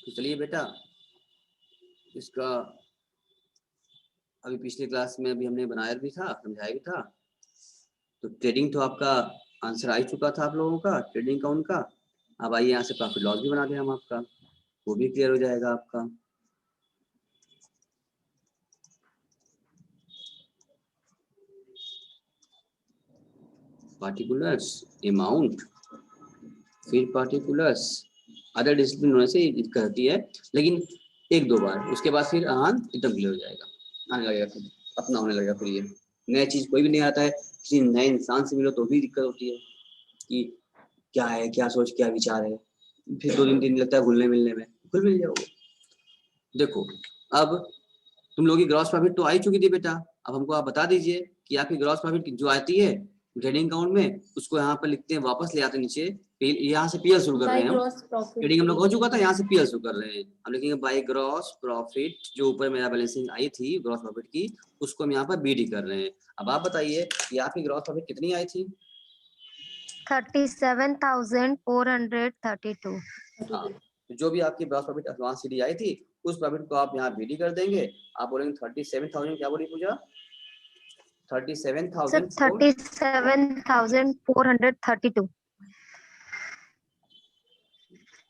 तो चलिए बेटा, इसका अभी पिछले क्लास में अभी हमने बनाया भी था, समझाया भी था। तो ट्रेडिंग तो आपका आंसर आ ही चुका था आप लोगों का, ट्रेडिंग का उनका। अब आइए यहाँ से प्रॉफिट लॉस भी बना दें हम आपका, वो भी क्लियर हो जाएगा आपका। पार्टिकुलर्स, अमाउंट, फिर पार्टिकुलर्स, अदर डिसिप्लिन होने से दिक्कत होती है, लेकिन एक दो बार उसके बाद फिर एकदम क्लियर हो जाएगा, आने लगेगा, फिर अपना होने लगेगा। फिर ये नया चीज कोई भी नहीं आता है, किसी नए इंसान से मिलो तो भी दिक्कत होती है कि क्या है, क्या सोच, क्या विचार है, फिर 2 दिन 3 दिन लगता है घुलने मिलने में, घुल मिल जाओगे। देखो अब तुम लोगों की ग्रॉस प्रॉफिट तो आ ही चुकी थी बेटा, अब हमको आप बता दीजिए कि आपकी ग्रॉस प्रॉफिट जो आती है ट्रेडिंग अकाउंट में, उसको यहाँ पर लिखते हैं, वापस ले आते हैं नीचे, यहाँ से पीएल शुरू कर रहे हैं हम। ट्रेडिंग हम लोग हो चुका था, यहाँ से पीएल शुरू कर रहे हैं हम, लिखेंगे बाय ग्रॉस प्रॉफिट, जो ऊपर मेरा बैलेंसिंग आई थी ग्रॉस प्रॉफिट की, उसको हम यहाँ पर बीडी कर रहे हैं। अब आप बताइए कि आपकी ग्रॉस प्रॉफिट कितनी आई थी? 37,432। हाँ, तो जो भी आपकी ग्रॉस प्रॉफिट एडवांस सीडी आई थी, उस प्रॉफिट को आप यहाँ बीडी कर देंगे। आप बोलेंगे 37,000, क्या बोली पूजा? 37,432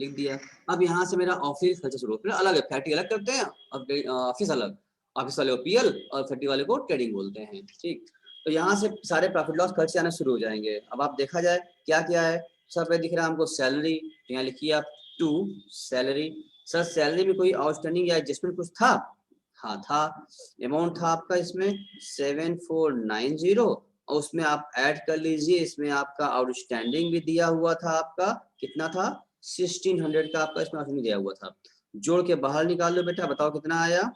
लिख दिया। अब यहाँ से मेरा ऑफिस खर्चा शुरू, फिर अलग है, फैक्ट्री अलग करते हैं, अब ऑफिस अलग, ऑफिस वाले को पीएल और फैक्ट्री वाले को ट्रेडिंग बोलते हैं। ठीक, तो यहाँ से सारे प्रॉफिट लॉस खर्चे आना शुरू हो जाएंगे। अब आप देखा जाए क्या क्या है, सब पे दिख रहा है हमको सैलरी, यहाँ लिखिए आप 2 सैलरी। सर सैलरी में कोई आउटस्टैंडिंग या एडजस्टमेंट कुछ था? हाँ था, अमाउंट था आपका इसमें 7490, और उसमें आप ऐड कर लीजिए, इसमें आपका आउटस्टैंडिंग भी दिया हुआ था, आपका कितना था? 1600 का आपका इसमें आउटस्टैंडिंग दिया हुआ था। जोड़ के बाहर निकाल लो बेटा, बताओ कितना आया?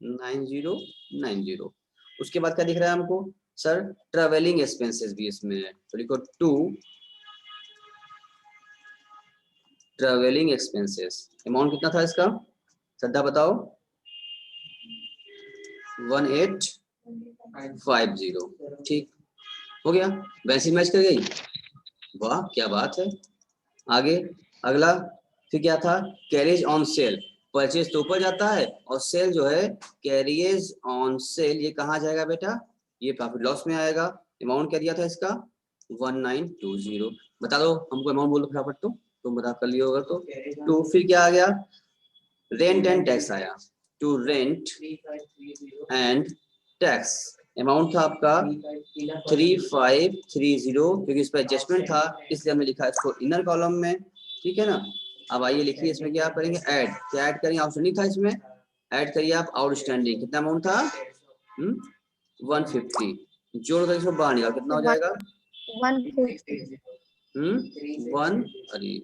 9090। उसके बाद क्या दिख रहा है हमको? सर ट्रेवलिंग एक्सपेंसेस भी इसमें है, तो लिखो 2 ट्रेवलिंग एक्सपेंसेस। अमाउंट कितना था इसका, श्रद्धा बताओ? 1850। ठीक हो गया, वैसी मैच कर गई, वाह क्या बात है। आगे अगला फिर क्या था? कैरिज ऑन सेल, परचेज तो ऊपर जाता है और सेल जो है कैरियज ऑन सेल, ये कहाँ जाएगा बेटा? ये प्रॉफिट लॉस में आएगा। अमाउंट क्या दिया था इसका? 1920। बता दो हमको अमाउंट, बोलो फटाफट, तो तुम बता कर लियो होगा तो। टू फिर क्या आ गया? रेंट एंड टैक्स आया, to rent and tax. Amount था आपका 3530, क्योंकि इस पर एडजस्टमेंट था इसलिए हमने लिखा इसको इनर कॉलम में, ठीक है ना। अब आइए लिखिए इसमें क्या करेंगे, ऐड, क्या ऐड करेंगे? आउटस्टैंडिंग था इसमें, ऐड करिए आप आउटस्टैंडिंग, कितना अमाउंट था? 150। जोड़ कर इसको बाहर निकाल, कितना हो जाएगा? 150 वन, अरे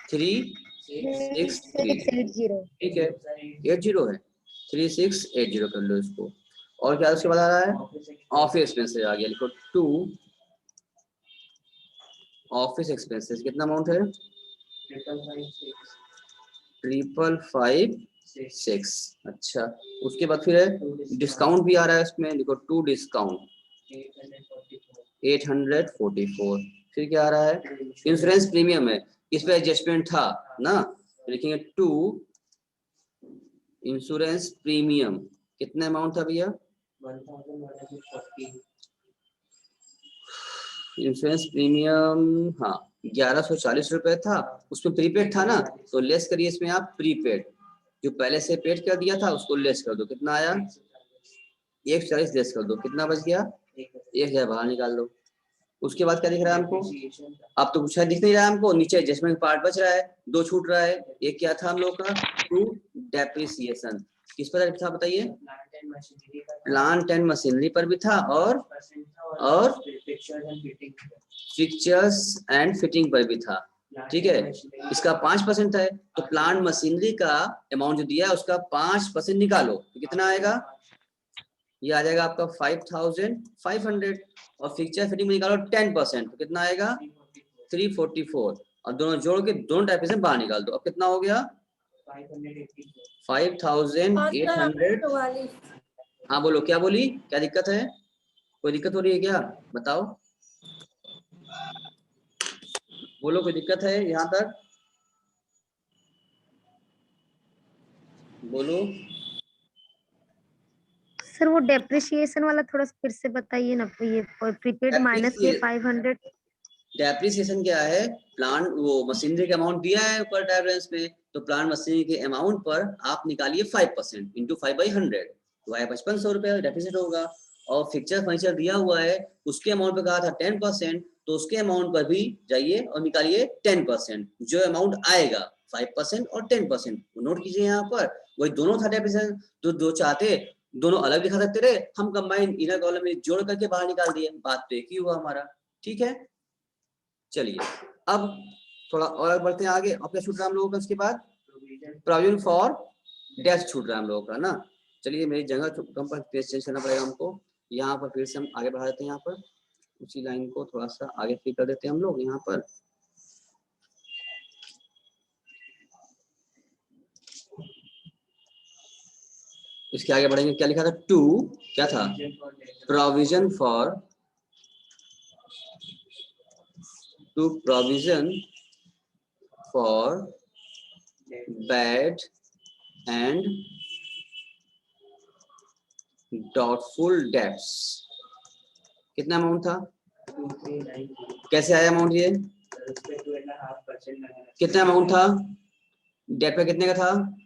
363, 680। ठीक है, 80 है, 3680 कर लो इसको। और क्या उसके बाद आ रहा है? ऑफिस एक्सपेंसेस आ गया, लिखो 2 ऑफिस एक्सपेंसेस, कितना अमाउंट है? 5556। अच्छा, उसके बाद फिर है डिस्काउंट भी आ रहा है इसमें, लिखो 2 डिस्काउंट 844। फिर क्या आ रहा है? इंश्योरेंस प्रीमियम है, इस पे एडजस्टमेंट था ना, तो लिखेंगे 2 इंश्योरेंस प्रीमियम, कितना अमाउंट था भैया? 1140। इंश्योरेंस प्रीमियम, हाँ 1140 रुपए था, उसमें प्रीपेड था ना, तो लेस करिए इसमें आप प्रीपेड, जो पहले से पेड कर दिया था उसको लेस कर दो, कितना आया? 140 लेस कर दो, कितना बच गया? 1000 बाहर निकाल दो। उसके बाद क्या दिख रहा है हमको? अब तो कुछ दिख नहीं रहा है हमको, नीचे एडजस्टमेंट पार्ट बच रहा है, 2 छूट रहा है। एक क्या था हम लोग का? 2 डेप्रिसिएशन, किस पर था बताइए? प्लांट एंड मशीनरी पर भी था, और फिक्चर्स एंड फिटिंग पर भी था, ठीक है। इसका 5% है, तो प्लांट मशीनरी का अमाउंट जो दिया है उसका 5% निकालो, तो कितना आएगा? ये आ जाएगा आपका 5500, और फिक्चर फिटिंग में निकालो 10%, तो कितना आएगा? 344, और दोनों जोड़ के दोनों टाइप से बाहर निकाल दो, अब कितना हो गया? 5800। हाँ बोलो, क्या बोली, क्या दिक्कत है? कोई दिक्कत हो रही है क्या, बताओ, बोलो कोई दिक्कत है यहाँ तक? बोलो। सर वो डेप्रिसिएशन वाला थोड़ा सा फिर से बताइए ना, ये प्रीपेड माइनस ये 500। डेप्रिसिएशन क्या है? प्लांट वो मशीनरी का अमाउंट दिया है पर रेफरेंस में, तो प्लांट मशीनरी के अमाउंट पर आप निकालिए 5% इंटू 5/100, तो आया 5500 रुपये डेप्रिसिएट होगा। और फिक्चर फर्नीचर दिया हुआ है, उसके अमाउंट पे कहा था 10%, तो उसके अमाउंट पर भी जाइए और निकालिए 10%। जो अमाउंट आएगा 5% और 10%, नोट कीजिए यहाँ पर, वही दोनों था डेप्रिसिएशन। तो जो चाहते दोनों अलग दिखा सकते रहे, हम कंबाइन इनर कॉलम में जोड़ करके बाहर निकाल दिए, बात तो एक ही हुआ हमारा। ठीक है, चलिए अब थोड़ा और बढ़ते हैं आगे। अब क्या छूट रहा है हम लोगों का? उसके बाद प्रोविजन फॉर डेथ छूट रहा है हम लोगों का ना। चलिए मेरी जगह कम पर पेज चेंज करना पड़ेगा हमको। यहाँ पर फिर से हम आगे बढ़ा देते हैं, यहाँ पर उसी लाइन को थोड़ा सा आगे फिर कर देते हैं हम लोग। यहाँ पर इसके आगे बढ़ेंगे, क्या लिखा था? टू, क्या था? Provision for, to provision for bad and doubtful debts. कितना अमाउंट था? कैसे आया अमाउंट ये? कितना अमाउंट था? डेट पे कितने का था?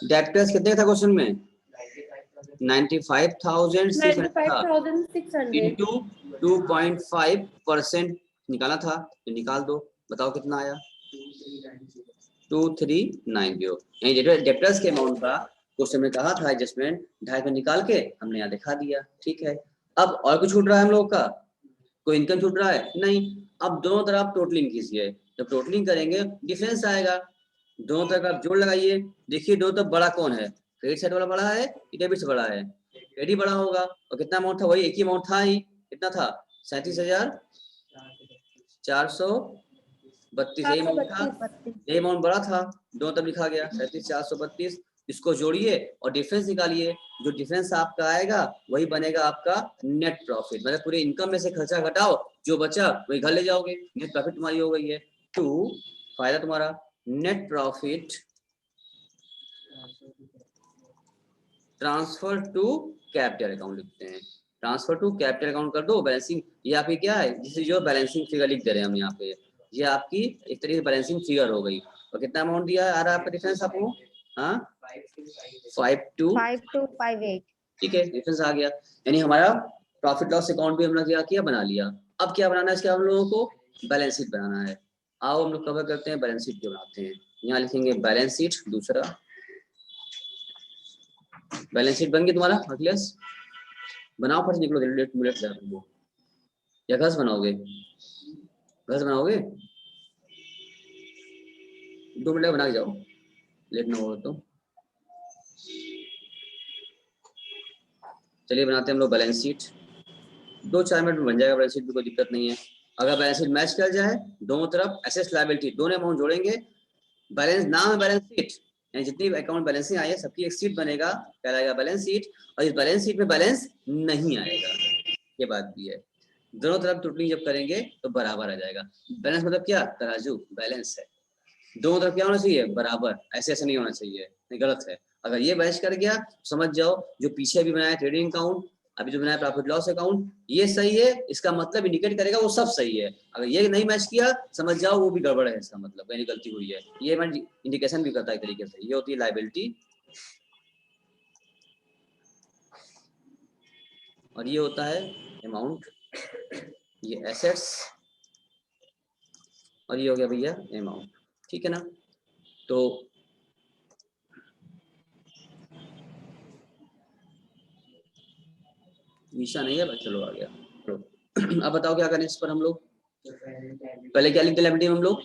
डेप्टर्स कितने का था क्वेश्चन में? 95,600 इंटू 2.5% निकाला था, तो निकाल दो, बताओ कितना आया? 2390। डेप्टर्स के अमाउंट का क्वेश्चन में कहा था एडजस्टमेंट 2.5 निकाल के हमने यहाँ दिखा दिया। ठीक है, अब और कुछ छूट रहा है हम लोग का? कोई इनकम छूट रहा है? नहीं। अब दोनों तरफ टोटलिंग कीजिए, जब टोटलिंग करेंगे डिफरेंस आएगा। दोनों तरफ आप जोड़ लगाइए, देखिए दोनों तरफ बड़ा कौन है? क्रेडिट साइड वाला बड़ा है कि डेबिट से बड़ा है? क्रेडिट बड़ा होगा। और कितना अमाउंट था? वही एक ही अमाउंट था ही, कितना था? 37,432। यही अमाउंट था, यही अमाउंट बड़ा था, दोनों तरफ लिखा गया 37,432। इसको जोड़िए और डिफरेंस निकालिए, जो डिफरेंस आपका आएगा वही बनेगा आपका नेट प्रॉफिट। मतलब पूरे इनकम में से खर्चा घटाओ, जो बचा वही घर ले जाओगे, नेट प्रॉफिट तुम्हारी हो गई है। टू, फायदा तुम्हारा net profit transfer to capital account लिखते हैं। ट्रांसफर टू कैपिटल अकाउंट कर दो। बैलेंसिंग ये आपकी क्या है, जिसे जो बैलेंसिंग फिगर लिख दे रहे हैं हम यहाँ पे, ये आपकी एक तरीके से बैलेंसिंग फिगर हो गई। और कितना अमाउंट दिया है आ रहा है आपका डिफरेंस आपको? हाँ, 5258। ठीक है, डिफरेंस आ गया। यानी हमारा प्रॉफिट लॉस अकाउंट भी हमने क्या किया, बना लिया। अब क्या बनाना है इसके हम लोगों को? बैलेंस शीट बनाना है। आओ हम लोग कवर करते हैं, बैलेंस शीट क्यों बनाते हैं। यहाँ लिखेंगे बैलेंस शीट। दूसरा बैलेंस शीट बन गया तुम्हारा अखिलेश, बनाओ फट निकलो, मिनट तुमको। या घस बनाओगे? घस बनाओगे? 2 मिनट बना के जाओ, लेट ना हो तो। चलिए बनाते हैं हम लोग बैलेंस शीट। 2-4 मिनट में बन जाएगा बैलेंस शीट, कोई दिक्कत नहीं है। अगर बैलेंस शीट मैच कर जाए, दोनों तरफ एसेट्स लायबिलिटी दोनों अमाउंट जोड़ेंगे, बैलेंस नाम है बैलेंस शीट, यानी जितनी अकाउंट बैलेंसिंग आई है सबकी एक शीट बनेगा, कहलाएगा बैलेंस शीट। और इस बैलेंस शीट में बैलेंस नहीं आएगा, ये बात भी है। दोनों तरफ टोटलिंग जब करेंगे तो बराबर आ जाएगा। बैलेंस मतलब क्या? तराजू, बैलेंस है। दोनों तरफ क्या होना चाहिए? बराबर। ऐसे ऐसे नहीं होना चाहिए, नहीं, गलत है। अगर ये मैच कर गया समझ जाओ जो पीछे भी बनाया ट्रेडिंग अकाउंट, अभी जो बनाया प्रॉफिट लॉस अकाउंट, ये सही है, इसका मतलब इंडिकेट करेगा वो सब सही है। अगर ये नहीं मैच किया समझ जाओ वो भी गड़बड़ है, इसका मतलब कहीं गलती हुई है। ये इंडिकेशन भी करता है एक तरीके से। ये होती है लायबिलिटी और ये होता है अमाउंट। ये एसेट्स और ये हो गया भैया अमाउंट। ठीक है ना? तो निशा नहीं है, चलो आ गया। तो अब बताओ क्या करें इस पर हम लोग? पहले क्या लिखते लायबिलिटी में हम लोग?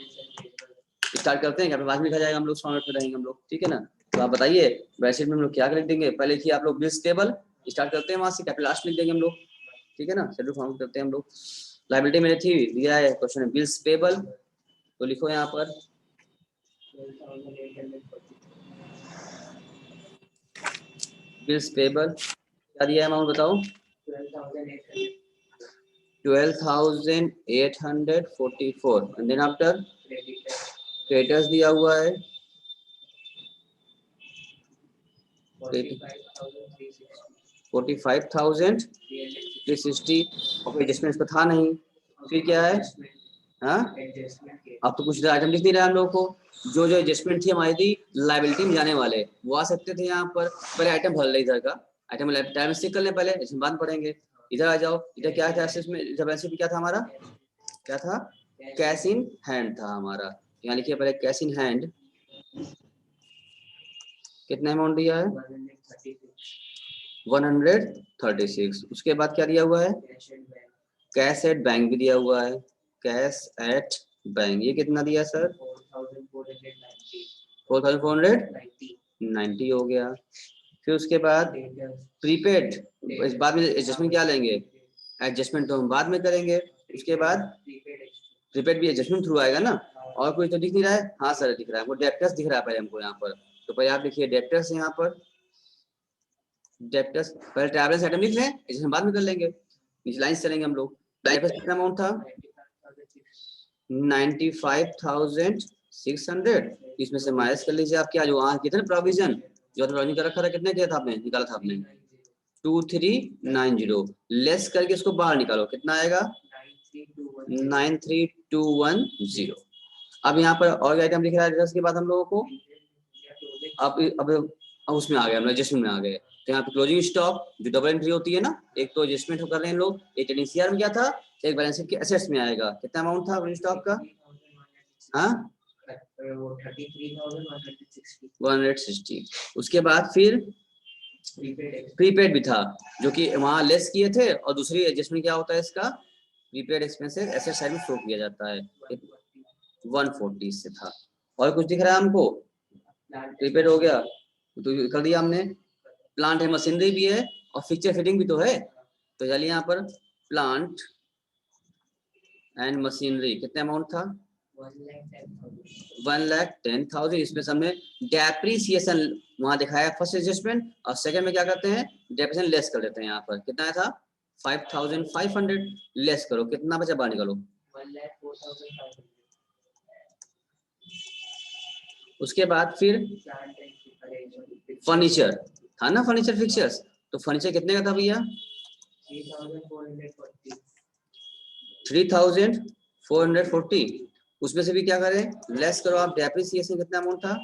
स्टार्ट करते हैं, क्या बाद में लिखा जाएगा, हम लोग 100 मिनट में रहेंगे हम लोग। ठीक है ना? तो आप बताइए बैलेंस शीट में हम लोग क्या लिख देंगे? पहले लिखिए आप लोग बिल्स पेबल, स्टार्ट करते हैं वहां से, कैपिटल लास्ट लिख देंगे हम लोग। ठीक है ना? शेड्यूल फॉर्म करते हैं हम लोग। लायबिलिटी मेरे थी दिया है क्वेश्चन में बिल्स पेबल, तो लिखो यहाँ पर बिल्स पेबल। क्या दिया है अमाउंट बताओ? 12,844। एंड देन आफ्टर क्रेडिटर्स दिया हुआ है 45,360 और एडजस्टमेंट पर था नहीं, फिर क्या है? हाँ, अब तो कुछ आइटम लिख नहीं रहा हम लोगों को। जो जो एडजस्टमेंट थी हमारी थी लाइबिलिटी में जाने वाले, वो आ सकते थे यहाँ पर। पहले आइटम भर ले इधर का, आइटम टाइम से कर ले पहले, इसमें बाद में पढ़ेंगे। इधर आ जाओ, इधर क्या था इसमें, इधर बैलेंस शीट क्या था हमारा, क्या था? कैश इन हैंड था हमारा। यहाँ लिखिए पहले कैश इन हैंड, कितना अमाउंट दिया है? 136। उसके बाद क्या दिया हुआ है? कैश एट बैंक भी दिया हुआ है, कैश एट बैंक। ये कितना दिया सर? 4,490 हो गया। फिर उसके बाद प्रीपेड, इस बाद में एडजस्टमेंट क्या लेंगे? एडजस्टमेंट तो हम बाद में करेंगे। उसके बाद प्रीपेड भी एडजस्टमेंट थ्रू आएगा ना। और कोई तो दिख नहीं रहा है? हाँ सर दिख रहा है, वो डेप्टर्स दिख रहा है पहले हमको यहाँ पर। तो पहले आप लिखिए डेप्टर्स, यहाँ पर डेप्टर्स। पहले ट्रैवलर्स आइटम लिख लें, एडजस्टमेंट बाद में कर लेंगे, इस लाइन से चलेंगे हम लोग। कितना अमाउंट था? 95,600। इसमें से माइनस कर लीजिए आप, क्या जो वहाँ कितने प्रोविजन जो प्रोविजन कर रखा था, कितने किया था आपने, निकाला था आपने? 2390। लेस करके इसको बाहर निकालो, कितना आएगा? 93210। अब यहाँ पर और आइटम लिख रहा है के बाद हम लोगों को। अब उसमें आ गए हम एडजस्टमेंट में आ गए। तो यहाँ पे क्लोजिंग स्टॉक जो डबल एंट्री होती है ना, एक तो एडजस्टमेंट कर रहे हैं लोग, एक ट्रेडिंग सीआर में क्या था, एक बैलेंस शीट के एसेट्स में आएगा। कितना अमाउंट था क्लोजिंग स्टॉक का? हाँ 160। उसके बाद फिर प्रीपेड भी था, जो कि वहां लेस किए थे। और दूसरी एडजस्टमेंट क्या होता है इसका? प्रीपेड एक्सपेंसेस एसेट साइड में शो किया जाता है, 140 से था। और कुछ दिख रहा है हमको? प्रीपेड हो गया तो कर दिया हमने। प्लांट है, मशीनरी भी है और फिक्चर फिटिंग भी तो है। तो चलिए यहाँ पर प्लांट एंड मशीनरी कितने अमाउंट था? 1,10,000। इसमें हमने डेप्रीसिएशन वहां दिखाया फर्स्ट एडजस्टमेंट, और सेकंड में क्या करते हैं? डेप्रीसिएशन लेस कर देते हैं। यहाँ पर कितना था? 5,500। लेस करो, कितना बचा बाहर निकालो। 1,04,500। उसके बाद फिर फर्नीचर था ना, फर्नीचर फिक्चर्स। तो फर्नीचर कितने का था भैया? 3,440। उसमें से भी क्या करें? लेस करो आप, डेप्रिसिएशन कितना अमाउंट था?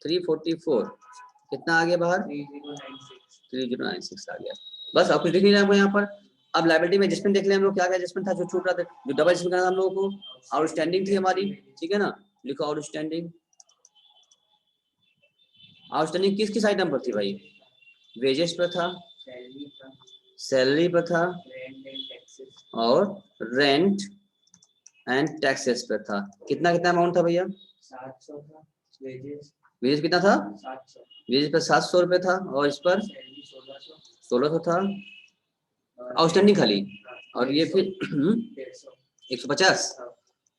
344। कितना आ गया बाहर? 3096 आ गया। बस अब कुछ दिख नहीं रहा है यहाँ पर। अब लायबिलिटी में एडजस्टमेंट देख लें हम लोग, क्या क्या एडजस्टमेंट था जो छूट रहा था, जो डबल एडजस्टमेंट करना था हम लोगों को। आउटस्टैंडिंग थी हमारी, ठीक है ना, लिखो आउटस्टैंडिंग। आउटस्टैंडिंग किस किस आइटम पर थी भाई? वेजेस पर था, सैलरी पर था, और रेंट एंड टैक्सेस पर था। कितना कितना अमाउंट था भैया? 700 था। वेजेस कितना था? 700। वेजेस पर 700 रुपए था, और इस पर 1600 था। आउटस्टैंडिंग खाली, और ये फिर 150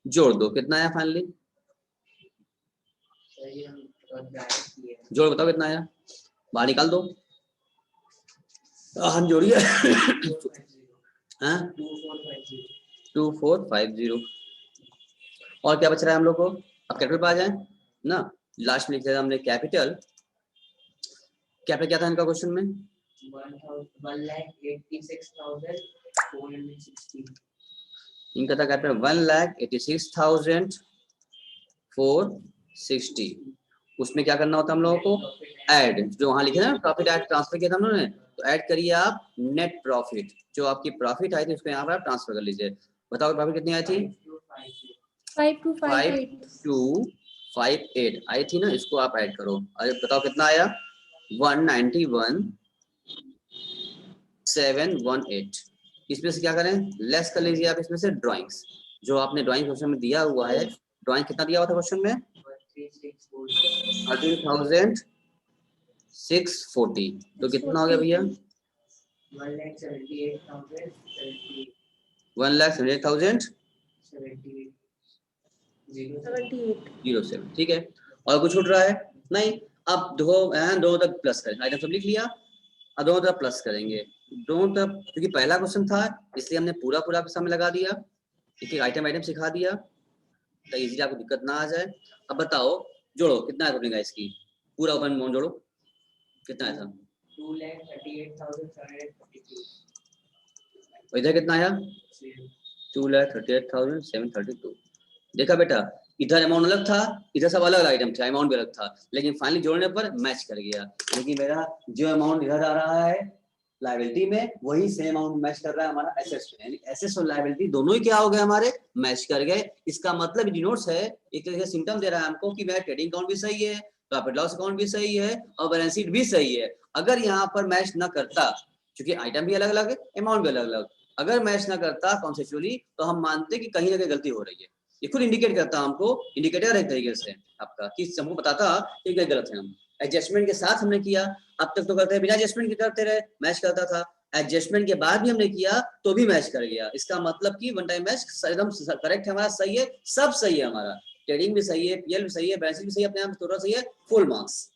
जोड़ दो, कितना आया फाइनली? जोड़ बताओ कितना आया, बाहर निकाल दो। हम जोड़िए। हाँ 2450। और क्या बच रहा है हम लोग को? अब कैपिटल पे आ जाए ना। लास्ट में लिख दिया हमने कैपिटल। कैपिटल क्या था इनका क्वेश्चन में? 1,86,460। इनका था कैपिटल 1,86,460। उसमें क्या करना होता है हम लोगों को? ऐड, जो वहां लिखे ना प्रॉफिट ऐड ट्रांसफर किया था हम लोगों ने, तो ऐड करिए आप नेट प्रॉफिट। जो आपकी प्रॉफिट आई थी उसको यहाँ पर आप ट्रांसफर कर लीजिए। बताओ प्रॉफिट कितनी आई थी? 5258 आई थी ना, इसको आप ऐड करो। अरे बताओ कितना आया? 191,718। इसमें से क्या करें? लेस कर लीजिए आप इसमें से ड्राइंग्स, जो आपने ड्राइंग क्वेश्चन में दिया हुआ है। ड्राइंग कितना दिया हुआ था क्वेश्चन में? 13,640। तो कितना हो गया भैया? 1,78,007। ठीक है। और कुछ छूट रहा है? नहीं। अब दोनों तक प्लस करें, आइटम सब लिख लिया, अब दोनों तरफ प्लस करेंगे। दोनों तरफ, क्योंकि पहला क्वेश्चन था इसलिए हमने पूरा पूरा समय लगा दिया, एक आइटम आइटम सिखा दिया, तो इजीली आपको दिक्कत ना आ जाए। अब बताओ जोड़ो, कितना बनेगा इसकी? पूरा ओपन जोड़ो, कितना आया था? 2,38,732. और इधर कितना आया? 2,38,732. देखा बेटा, इधर अमाउंट अलग था, इधर सब अलग आइटम था, अमाउंट भी अलग था, लेकिन फाइनली जोड़ने पर मैच कर गया। लेकिन मेरा जो अमाउंट इधर आ रहा है लायबिलिटी में, वही सेम अमाउंट मैच कर रहा है हमारा एसेट्स में, यानी एसेट्स और लायबिलिटी दोनों ही क्या हो गए हमारे, मैच कर गए। इसका मतलब डिनोट्स है, एक तरह से सिम्टम दे रहा है हमको कि मेरा ट्रेडिंग अकाउंट भी सही है, प्रॉफिट लॉस अकाउंट भी सही है और बैलेंस शीट भी सही है। अगर यहाँ पर मैच ना करता, क्योंकि आइटम भी अलग अलग है, अमाउंट भी अलग अलग, अगर मैच ना करता कॉन्सेप्चुअली, तो हम मानते कि कहीं ना कहीं गलती हो रही है। ये खुद इंडिकेट करता हमको, इंडिकेटर एक तरीके से आपका, कि हमको बताता कि क्या गलत है। हम एडजस्टमेंट के साथ हमने किया, अब तक तो करते बिना एडजस्टमेंट के करते रहे, मैच करता था। एडजस्टमेंट के बाद भी हमने किया तो भी मैच कर गया। इसका मतलब कि वन टाइम मैच एकदम करेक्ट है हमारा, सही है, सब सही है हमारा, ट्रेडिंग भी सही है, पीएल भी सही है, बैलेंस भी सही है, अपने आप टोटल सही है, फुल मार्क्स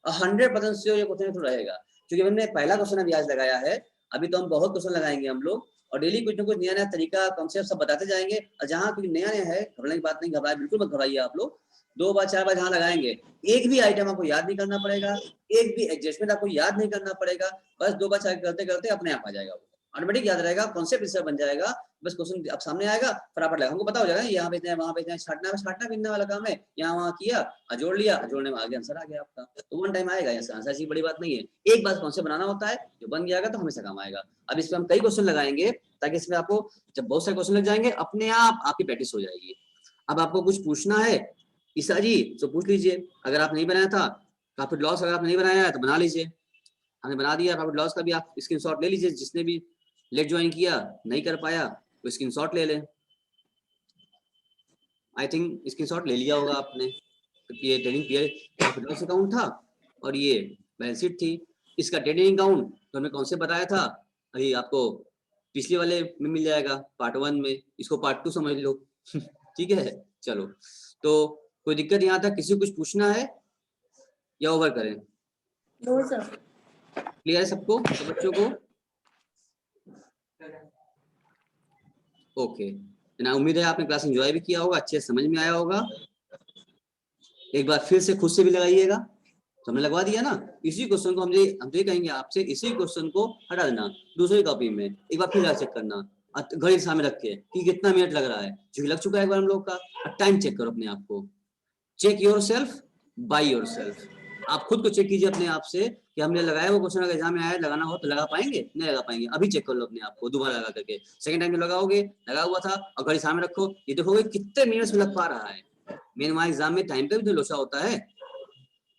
100% श्योर ये क्वेश्चन तो रहेगा। क्योंकि हमने पहला क्वेश्चन अभी आज लगाया है, अभी तो हम बहुत क्वेश्चन लगाएंगे हम लोग, और डेली कुछ ना कुछ नया नया तरीका कॉन्सेप्ट सब बताते जाएंगे। और जहाँ कुछ नया नया है, घबराने की बात नहीं, घबराए बिल्कुल मत घबराइए आप लोग। 2 बार 4 बार जहाँ लगाएंगे, एक भी आइटम आपको याद नहीं करना पड़ेगा, एक भी एडजस्टमेंट आपको याद नहीं करना पड़ेगा, बस 2 बार 4 करते करते अपने आप आ जाएगा, ऑटोमेटिक याद रहेगा, कॉन्सेप्ट इससे बन जाएगा। बस क्वेश्चन अब सामने आएगा, फटाफट लगा, हमको पता हो जाएगा यहाँ पे इतना है, वहाँ पे इतना है, छाटना बिनना वाला काम है, यहाँ वहाँ किया, जोड़ लिया, जोड़ने में आगे आंसर आ गया आपका, तो वन टाइम आएगा आंसर, ऐसी बड़ी बात नहीं है। एक बार कॉन्सेप्ट बनाना होता है, जो बन गया तो हमेशा काम आएगा। अब इसमें हम कई क्वेश्चन लगाएंगे, ताकि इसमें आपको जब बहुत सारे क्वेश्चन लग जाएंगे, अपने आप आपकी प्रैक्टिस हो जाएगी। अब आपको कुछ पूछना है ईसा जी तो पूछ लीजिए, अगर आप नहीं बनाया था प्रॉफिट लॉस, अगर आप नहीं बनाया है तो बना लीजिए, हमने बना दिया प्रॉफिट लॉस का भी, आप स्क्रीनशॉट ले लीजिए, जिसने भी लेट ज्वाइन किया नहीं कर पाया तो स्क्रीनशॉट ले लें। आई थिंक स्क्रीनशॉट ले लिया होगा आपने, क्योंकि ये trading period profit loss account था और ये बैलेंस शीट थी। इसका ट्रेडिंग अकाउंट तो हमने कौन से बताया था, अभी आपको पिछले वाले में मिल जाएगा, पार्ट 1 में, इसको पार्ट 2 समझ लो। ठीक है, चलो, तो कोई दिक्कत यहाँ तक, किसी को कुछ पूछना है या ओवर करें? No sir. क्लियर है सबको, सब बच्चों को? ओके, ना उम्मीद है आपने क्लास एंजॉय भी किया होगा, अच्छे से समझ में आया होगा। एक बार फिर से खुद से भी लगाइएगा, तो हमने लगवा दिया ना। इसी क्वेश्चन को हम ये कहेंगे आपसे, इसी क्वेश्चन को हटा देना, दूसरी कॉपी में एक बार फिर चेक करना, घड़ी सामने रख के कि कितना मिनट लग रहा है, जो लग चुका है एक बार हम लोग का। टाइम चेक करो अपने आप को, check yourself by yourself. आप खुद को चेक कीजिए अपने आप से कि हमने लगाया वो क्वेश्चन, अगर एग्जाम में आया लगाना हो तो लगा पाएंगे, नहीं लगा पाएंगे, अभी चेक कर लो अपने आप को दोबारा लगा करके। सेकंड टाइम जो लगाओगे, लगा हुआ था और घड़ी सामने रखो, ये देखोगे कितने मिनट्स में लग पा रहा है। मेन वहां एग्जाम में टाइम का भी तो लोचा होता है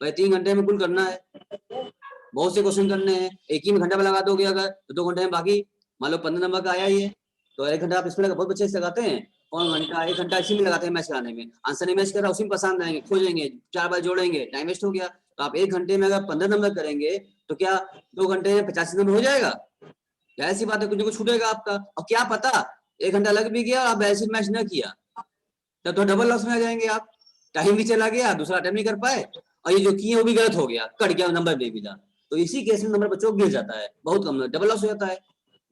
भाई, 3 घंटे में कुल करना है, बहुत से क्वेश्चन करने हैं, एक ही में घंटा में लगा दोगे अगर तो 2 घंटे में बाकी, मान लो 15 नंबर का आया ही है तो 1 घंटा आप इसमें लगा, बहुत बच्चे से लगाते हैं, कौन घंटा 1 घंटा इसी में लगाते हैं मैच कराने में, आंसर नहीं मैच कर रहा उसी में पसंद आएंगे, खोजेंगे, 4 बार जोड़ेंगे, टाइम वेस्ट हो गया। तो आप 1 घंटे में अगर 15 नंबर करेंगे तो क्या 2 घंटे में 85 नंबर हो जाएगा? ऐसी बात है, कुछ ना कुछ छूटेगा आपका, और क्या पता 1 घंटा लग भी गया, आप ऐसे मैच न किया तब तो डबल लॉस में आ जाएंगे आप, टाइम भी चला गया, दूसरा अटेम्प्ट नहीं कर पाए, और ये जो किए वो भी गलत हो गया, कट गया, नंबर नहीं मिला, तो इसी केस में नंबर बच्चों को गिर जाता है, बहुत कम, डबल लॉस हो जाता है।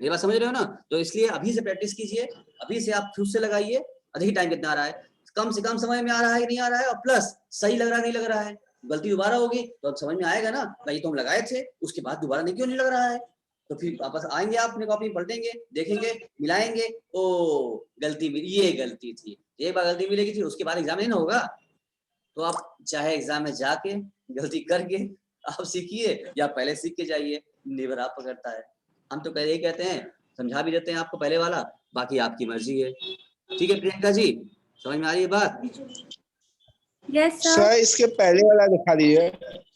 मेरी बात समझ रहे हो ना? तो इसलिए अभी से प्रैक्टिस कीजिए, अभी से आप खुद से लगाइए। अधिक टाइम कितना आ रहा है, कम से कम समय में आ रहा है कि नहीं आ रहा है, और प्लस सही लग रहा है नहीं लग रहा है, गलती दोबारा होगी तो अब समझ में आएगा ना भाई, तो हम लगाए थे उसके बाद दोबारा नहीं क्यों नहीं लग रहा है, तो फिर वापस आएंगे, आप अपनी कॉपी पलटेंगे, देखेंगे, मिलाएंगे, ओ गलती ये गलती थी, एक बार गलती मिलेगी थी, उसके बाद एग्जाम नहीं ना होगा। तो आप चाहे एग्जाम में जाके गलती करके आप सीखिए या पहले सीख के जाइए, निर्भर आप पर करता है। हम तो यही कहते हैं, समझा भी देते हैं आपको पहले वाला, बाकी आपकी मर्जी है। ठीक है प्रियंका जी, समझ में आ रही है बात? Yes sir. सर इसके पहले वाला दिखा दीजिए,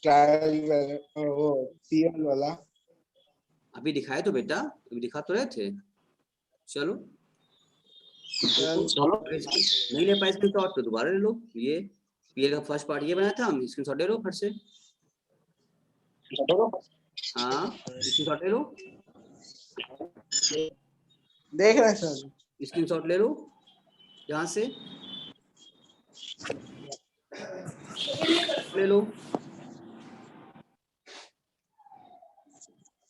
ट्रायल वो पीएल वाला। अभी दिखाए तो बेटा, अभी दिखा तो रहे थे, चलो नहीं ले पाए स्क्रीनशॉट तो दोबारा ले लो। ये पीएल का फर्स्ट पार्ट ये बनाया था, हम स्क्रीनशॉट ले लो फिर से, हाँ स्क्रीनशॉट ले लो, देख रहे हैं सर, स्क्रीनशॉट ले लो यहाँ से, ले लो,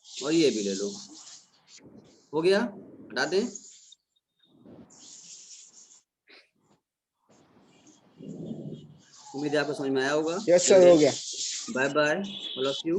और ये भी ले लो, हो गया, हटा दें। उम्मीद है आपको समझ में आया होगा। यस सर हो गया। Bye bye all of you.